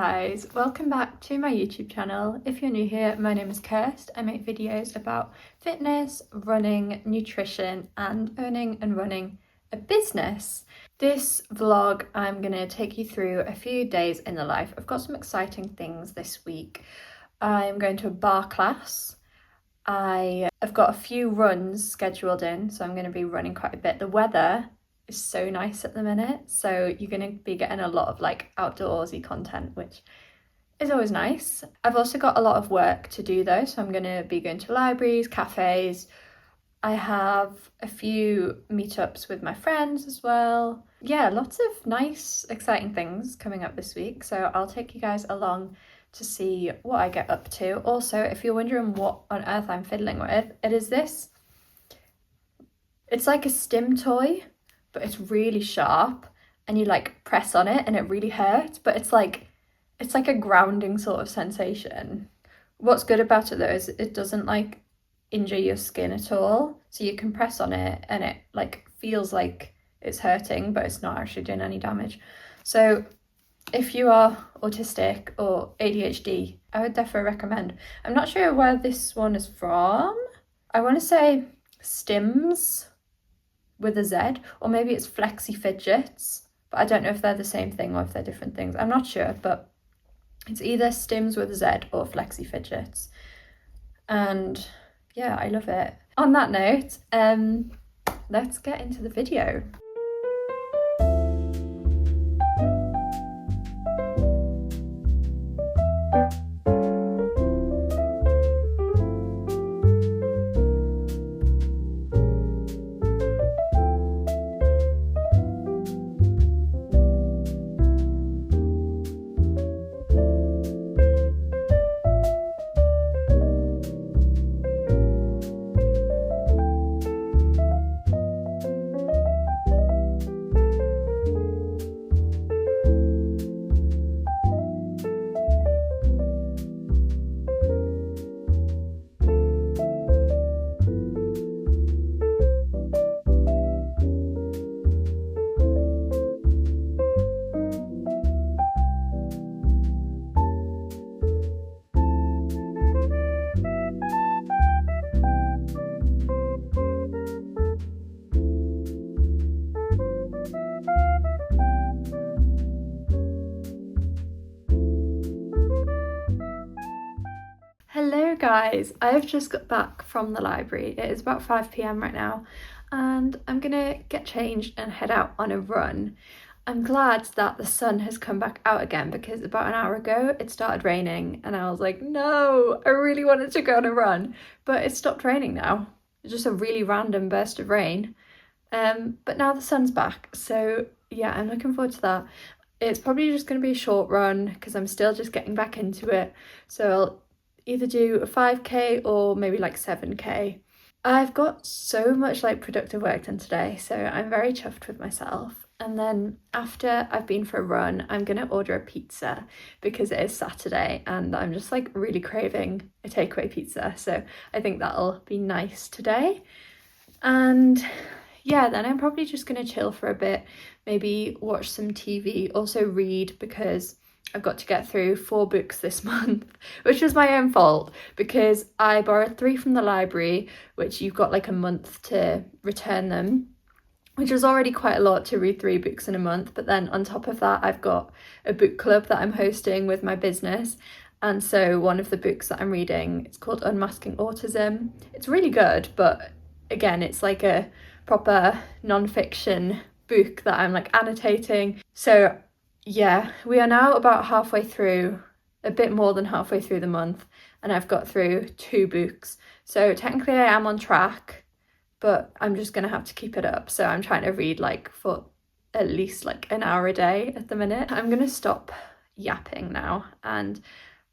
guys, welcome back to my YouTube channel. If you're new here, my name is Kirst. I make videos about fitness, running, nutrition and owning and running a business. This vlog I'm going to take you through a few days in the life. I've got some exciting things this week. I'm going to a bar class. I've got a few runs scheduled in, so I'm going to be running quite a bit. The weather is so nice at the minute, so you're going to be getting a lot of like outdoorsy content, which is always nice. I've also got a lot of work to do though, so I'm going to be going to libraries, cafes. I have a few meetups with my friends as well. Yeah, lots of nice exciting things coming up this week, so I'll take you guys along to see what I get up to. Also, if you're wondering what on earth I'm fiddling with, it's like a stim toy, but it's really sharp and you like press on it and it really hurts, but it's like a grounding sort of sensation. What's good about it though is it doesn't like injure your skin at all, so you can press on it and it like feels like it's hurting, but it's not actually doing any damage. So if you are autistic or ADHD, I would definitely recommend. I'm not sure where this one is from. I want to say Stims with a Z, or maybe it's Flexi Fidgets, but I don't know if they're the same thing or if they're different things. I'm not sure, but it's either Stims with a Z or Flexi Fidgets. And yeah, I love it. On that note, let's get into the video. Hello guys, I've just got back from the library. It is about 5 p.m. right now and I'm gonna get changed and head out on a run. I'm glad that the sun has come back out again, because about an hour ago it started raining and I was like, no, I really wanted to go on a run, but it stopped raining now. It's just a really random burst of rain. But now the sun's back, so yeah, I'm looking forward to that. It's probably just going to be a short run because I'm still just getting back into it, so I'll either do a 5k or maybe like 7k. I've got so much like productive work done today, so I'm very chuffed with myself. And then after I've been for a run, I'm gonna order a pizza because it is Saturday and I'm just like really craving a takeaway pizza, so I think that'll be nice today. And yeah, then I'm probably just gonna chill for a bit, maybe watch some TV, also read, because I've got to get through 4 books this month, which was my own fault because I borrowed 3 from the library, which you've got like a month to return them, which was already quite a lot to read 3 books in a month. But then on top of that, I've got a book club that I'm hosting with my business. And so one of the books that I'm reading, it's called Unmasking Autism. It's really good, but again, it's like a proper non-fiction book that I'm like annotating. So yeah, we are now about halfway through, a bit more than halfway through the month, and I've got through 2 books. So technically I am on track, but I'm just gonna have to keep it up. So I'm trying to read like for at least like an hour a day at the minute. I'm gonna stop yapping now and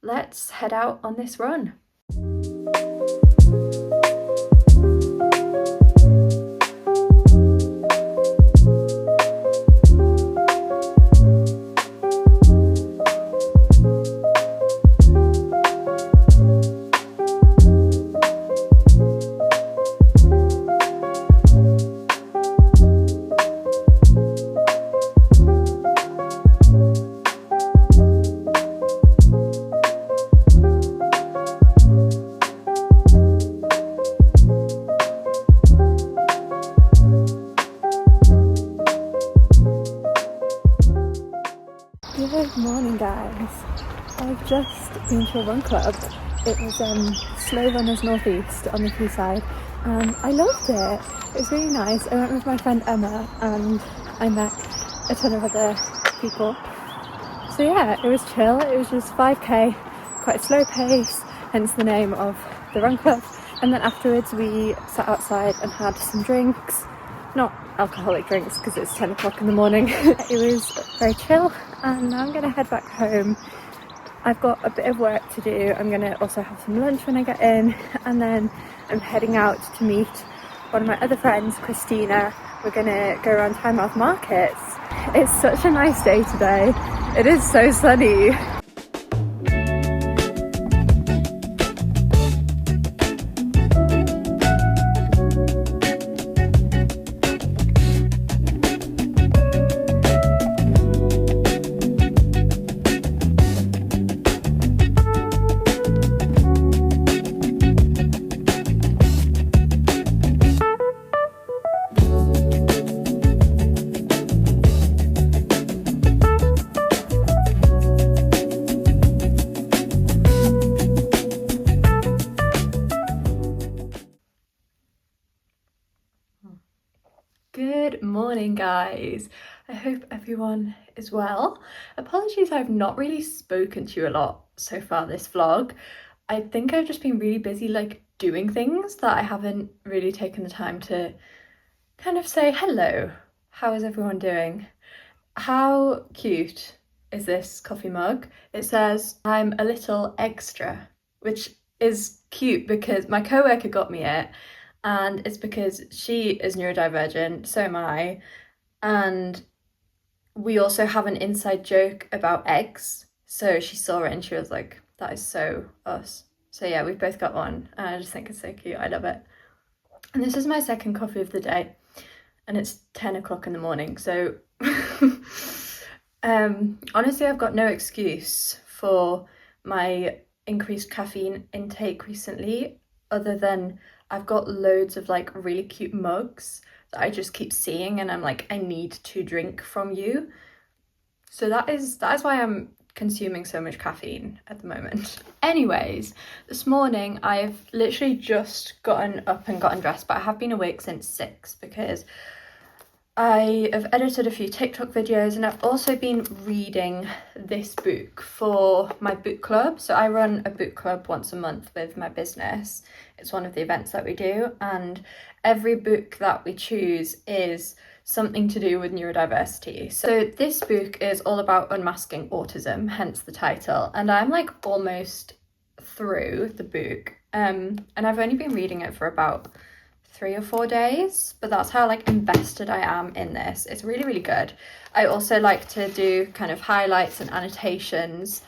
let's head out on this run. I've just been to a run club. It was Slow Runners Northeast on the quayside, and I loved it. It was really nice. I went with my friend Emma, and I met a ton of other people. So yeah, it was chill. It was just 5k, quite a slow pace, hence the name of the run club. And then afterwards we sat outside and had some drinks. Not alcoholic drinks because it's 10 o'clock in the morning. It was very chill, and now I'm going to head back home. I've got a bit of work to do. I'm going to also have some lunch when I get in, and then I'm heading out to meet one of my other friends, Christina. We're going to go around Tynemouth Markets. It's such a nice day today. It is so sunny. Good morning, guys. I hope everyone is well. Apologies, I've not really spoken to you a lot so far this vlog. I think I've just been really busy like doing things that I haven't really taken the time to kind of say hello. How is everyone doing? How cute is this coffee mug? It says I'm a little extra, which is cute because my co-worker got me it. And it's because she is neurodivergent, so am I, and we also have an inside joke about eggs. So she saw it and she was like, that is so us. So yeah, we've both got one, and I just think it's so cute. I love it. And this is my second coffee of the day, and it's 10 o'clock in the morning. So honestly, I've got no excuse for my increased caffeine intake recently, other than I've got loads of like really cute mugs that I just keep seeing, and I'm like, I need to drink from you. So that is why I'm consuming so much caffeine at the moment. Anyways, this morning I've literally just gotten up and gotten dressed, but I have been awake since 6 because I have edited a few TikTok videos, and I've also been reading this book for my book club. So I run a book club once a month with my business. It's one of the events that we do, and every book that we choose is something to do with neurodiversity. So this book is all about unmasking autism, hence the title, and I'm like almost through the book, and I've only been reading it for about 3 or 4 days, but that's how like invested I am in this. It's really, really good. I also like to do kind of highlights and annotations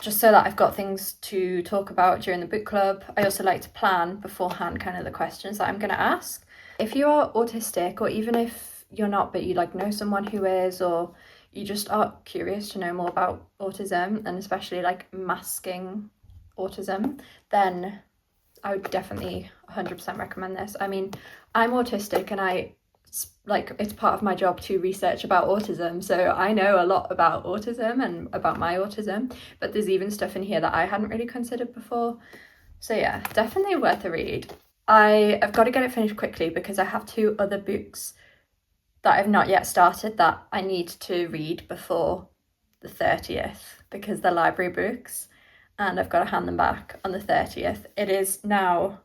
just so that I've got things to talk about during the book club. I also like to plan beforehand kind of the questions that I'm going to ask. If you are autistic, or even if you're not but you like know someone who is, or you just are curious to know more about autism, and especially like masking autism, then I would definitely 100% recommend this. I mean, I'm autistic, and it's part of my job to research about autism, so I know a lot about autism and about my autism, but there's even stuff in here that I hadn't really considered before. So yeah, definitely worth a read. I've got to get it finished quickly because I have 2 other books that I've not yet started that I need to read before the 30th because they're library books, and I've got to hand them back on the 30th. It is now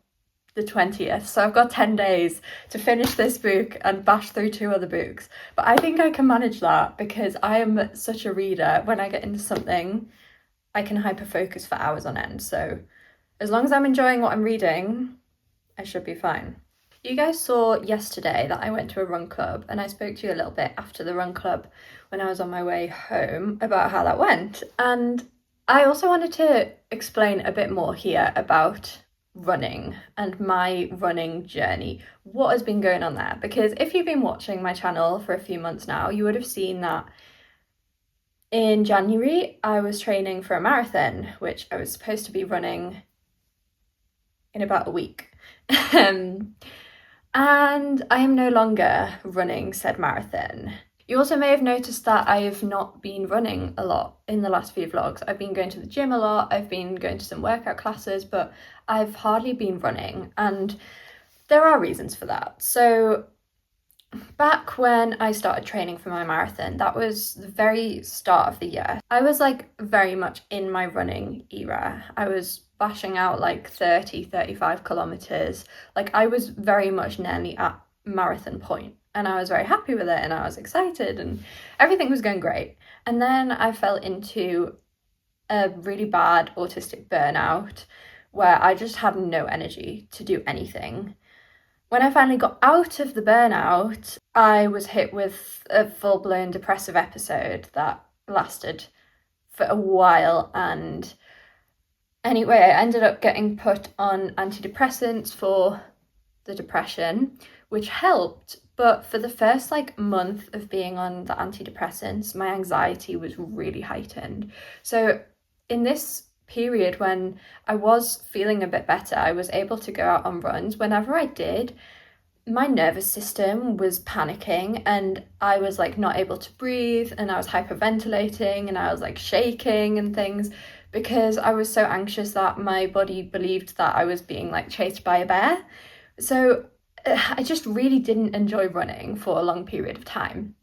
the 20th, so I've got 10 days to finish this book and bash through 2 other books. But I think I can manage that because I am such a reader. When I get into something, I can hyper focus for hours on end. So as long as I'm enjoying what I'm reading, I should be fine. You guys saw yesterday that I went to a run club, and I spoke to you a little bit after the run club when I was on my way home about how that went. And I also wanted to explain a bit more here about running and my running journey, what has been going on there, because if you've been watching my channel for a few months now, you would have seen that in January I was training for a marathon, which I was supposed to be running in about a week. And I am no longer running said marathon. You also may have noticed that I have not been running a lot in the last few vlogs. I've been going to the gym a lot, I've been going to some workout classes, but I've hardly been running, and there are reasons for that. So back when I started training for my marathon, that was the very start of the year. I was like very much in my running era. I was bashing out like 35 kilometers. Like I was very much nearly at marathon point, and I was very happy with it, and I was excited, and everything was going great. And then I fell into a really bad autistic burnout where I just had no energy to do anything. When I finally got out of the burnout, I was hit with a full-blown depressive episode that lasted for a while, and anyway, I ended up getting put on antidepressants for the depression, which helped, but for the first like month of being on the antidepressants, my anxiety was really heightened. So in this period when I was feeling a bit better, I was able to go out on runs. Whenever I did, my nervous system was panicking, and I was like not able to breathe, and I was hyperventilating, and I was like shaking and things because I was so anxious that my body believed that I was being like chased by a bear. So I just really didn't enjoy running for a long period of time.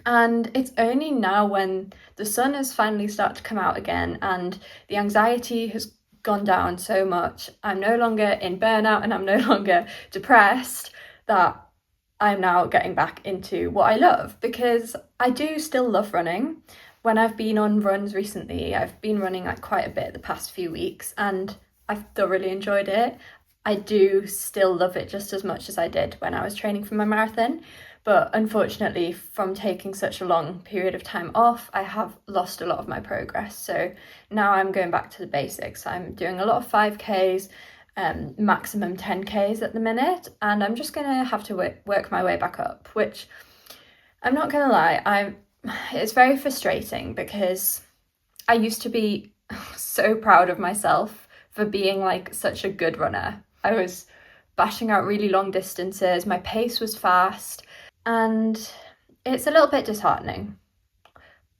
And it's only now when the sun has finally started to come out again and the anxiety has gone down so much, I'm no longer in burnout and I'm no longer depressed, that I'm now getting back into what I love, because I do still love running. When I've been on runs recently, I've been running like quite a bit the past few weeks, and I've thoroughly enjoyed it. I do still love it just as much as I did when I was training for my marathon. But unfortunately, from taking such a long period of time off, I have lost a lot of my progress. So now I'm going back to the basics. I'm doing a lot of 5Ks, maximum 10Ks at the minute, and I'm just going to have to work my way back up, which I'm not going to lie, it's very frustrating because I used to be so proud of myself for being like such a good runner. I was bashing out really long distances, my pace was fast, and it's a little bit disheartening.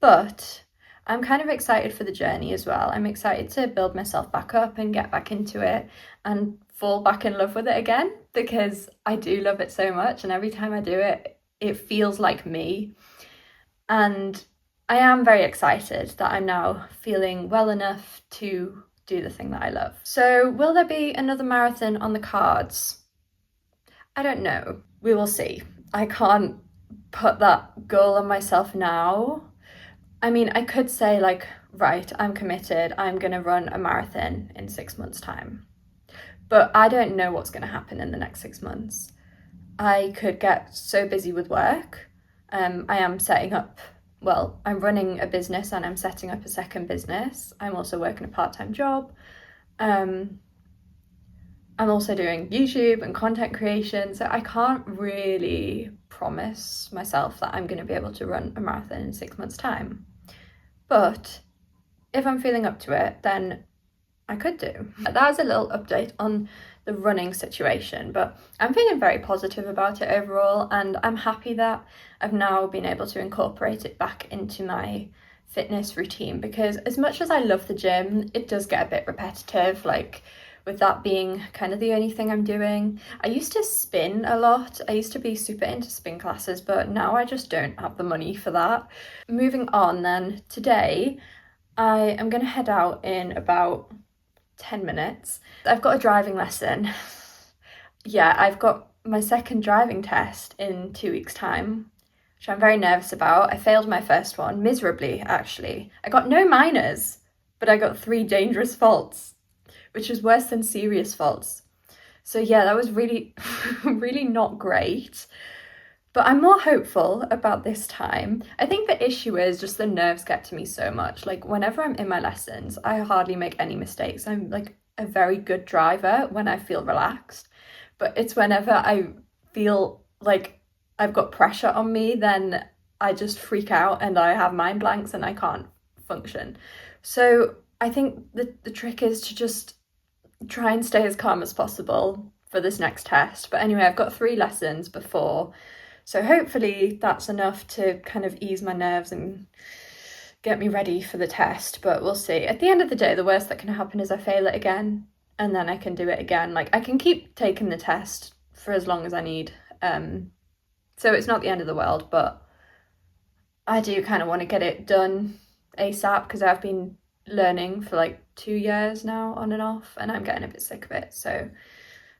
But I'm kind of excited for the journey as well. I'm excited to build myself back up and get back into it and fall back in love with it again, because I do love it so much, and every time I do it, it feels like me. And I am very excited that I'm now feeling well enough to do the thing that I love. So will there be another marathon on the cards? I don't know. We will see. I can't put that goal on myself now. I mean, I could say like, right, I'm committed, I'm gonna run a marathon in 6 months' time. But I don't know what's gonna happen in the next 6 months. I could get so busy with work. I am setting up, well, I'm running a business and I'm setting up a second business. I'm also working a part-time job. I'm also doing YouTube and content creation, so I can't really promise myself that I'm going to be able to run a marathon in 6 months' time. But if I'm feeling up to it, then I could do. That was a little update on the running situation, but I'm feeling very positive about it overall, and I'm happy that I've now been able to incorporate it back into my fitness routine, because as much as I love the gym, it does get a bit repetitive, like with that being kind of the only thing I'm doing. I used to spin a lot. I used to be super into spin classes, but now I just don't have the money for that. Moving on then, today I am going to head out in about 10 minutes. I've got a driving lesson. Yeah, I've got my second driving test in 2 weeks' time, which I'm very nervous about. I failed my first one miserably, actually. I got no minors, but I got 3 dangerous faults, which was worse than serious faults. So yeah, that was really, really not great. But I'm more hopeful about this time. I think the issue is just the nerves get to me so much. Like whenever I'm in my lessons, I hardly make any mistakes. I'm like a very good driver when I feel relaxed. But it's whenever I feel like I've got pressure on me, then I just freak out and I have mind blanks and I can't function. So I think the trick is to just try and stay as calm as possible for this next test. But anyway, I've got 3 lessons before, So hopefully that's enough to kind of ease my nerves and get me ready for the test, but we'll see. At the end of the day, the worst that can happen is I fail it again, and then I can do it again. Like, I can keep taking the test for as long as I need. So it's not the end of the world, but I do kind of want to get it done ASAP because I've been learning for like 2 years now on and off, and I'm getting a bit sick of it. So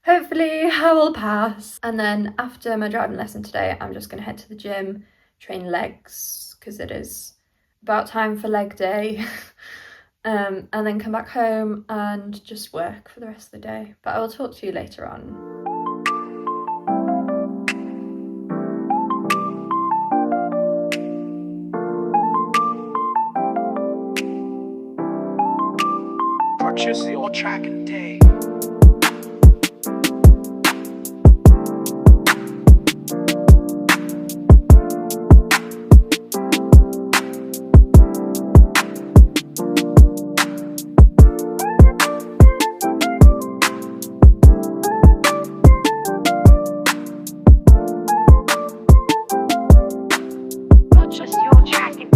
hopefully I will pass. And then after my driving lesson today, I'm just going to head to the gym, train legs, because it is about time for leg day. And then come back home and just work for the rest of the day. But I will talk to you later on. Purchase your track today. Purchase your track today.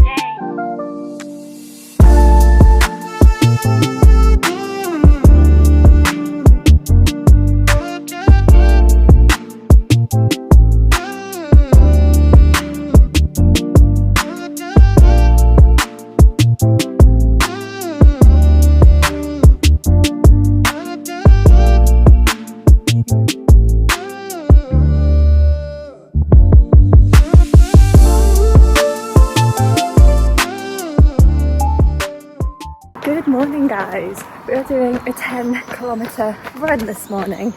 Good morning, guys. We are doing a 10-kilometre run this morning,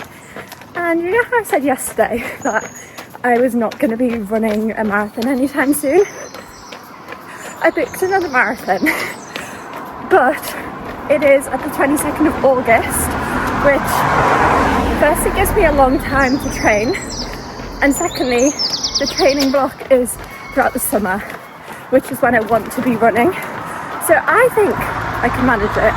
and you know how I said yesterday that I was not going to be running a marathon anytime soon? I booked another marathon, but it is at the 22nd of August, which firstly gives me a long time to train, and secondly, the training block is throughout the summer, which is when I want to be running. So I think I can manage it.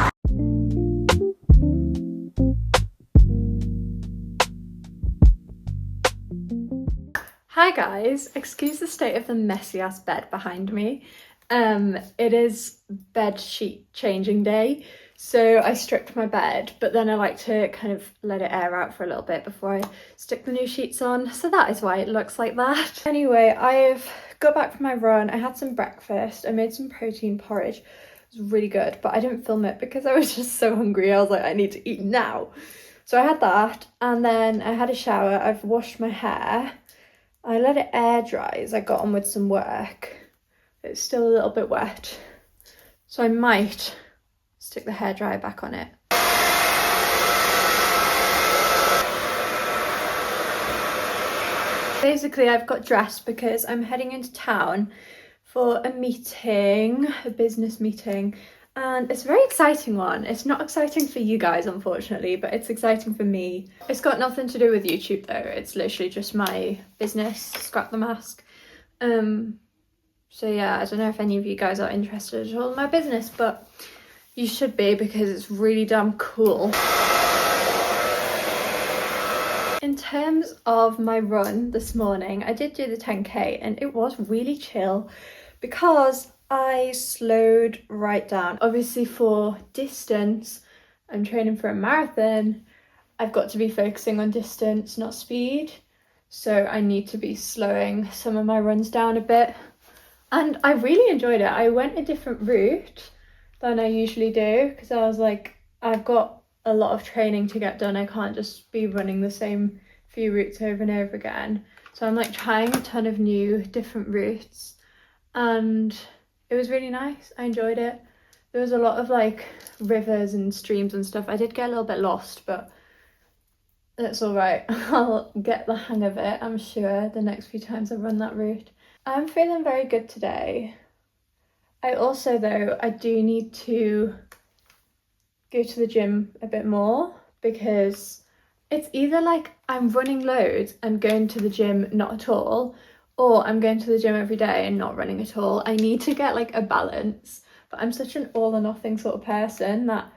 Hi guys, excuse the state of the messy ass bed behind me. It is bed sheet changing day, so I stripped my bed, but then I like to kind of let it air out for a little bit before I stick the new sheets on, so that is why it looks like that. Anyway, I've got back from my run. I had some breakfast. I made some protein porridge. It was really good, but I didn't film it because I was just so hungry. I was like, I need to eat now. So I had that, and then I had a shower. I've washed my hair. I let it air dry as I got on with some work. It's still a little bit wet, so I might stick the hairdryer back on it. Basically, I've got dressed because I'm heading into town for a meeting, a business meeting, and it's a very exciting one. It's not exciting for you guys, unfortunately, but it's exciting for me. It's got nothing to do with YouTube though. It's literally just my business, Scrapthemask. So yeah, I don't know if any of you guys are interested at all in my business, but you should be because it's really damn cool. In terms of my run this morning, I did do the 10k and it was really chill because I slowed right down. Obviously for distance, I'm training for a marathon. I've got to be focusing on distance, not speed. So I need to be slowing some of my runs down a bit. And I really enjoyed it. I went a different route than I usually do because I was like, I've got a lot of training to get done. I can't just be running the same few routes over and over again. So I'm like trying a ton of new different routes, and it was really nice. I enjoyed it. There was a lot of like rivers and streams and stuff. I did get a little bit lost, but that's all right. I'll get the hang of it, I'm sure, the next few times I run that route. I'm feeling very good today. I also, though, I do need to go to the gym a bit more because it's either like I'm running loads and going to the gym not at all, or I'm going to the gym every day and not running at all. I need to get like a balance, but I'm such an all or nothing sort of person that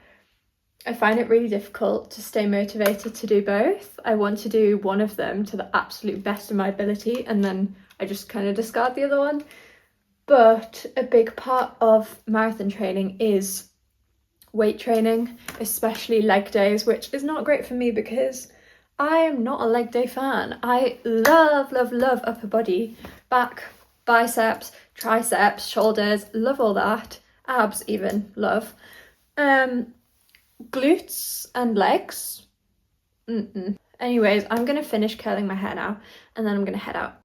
I find it really difficult to stay motivated to do both. I want to do one of them to the absolute best of my ability and then I just kind of discard the other one. But a big part of marathon training is weight training, especially leg days, which is not great for me because I am not a leg day fan. I love upper body, back, biceps, triceps, shoulders, love all that. Abs even, love. Glutes and legs, Anyways, I'm gonna finish curling my hair now and then I'm gonna head out.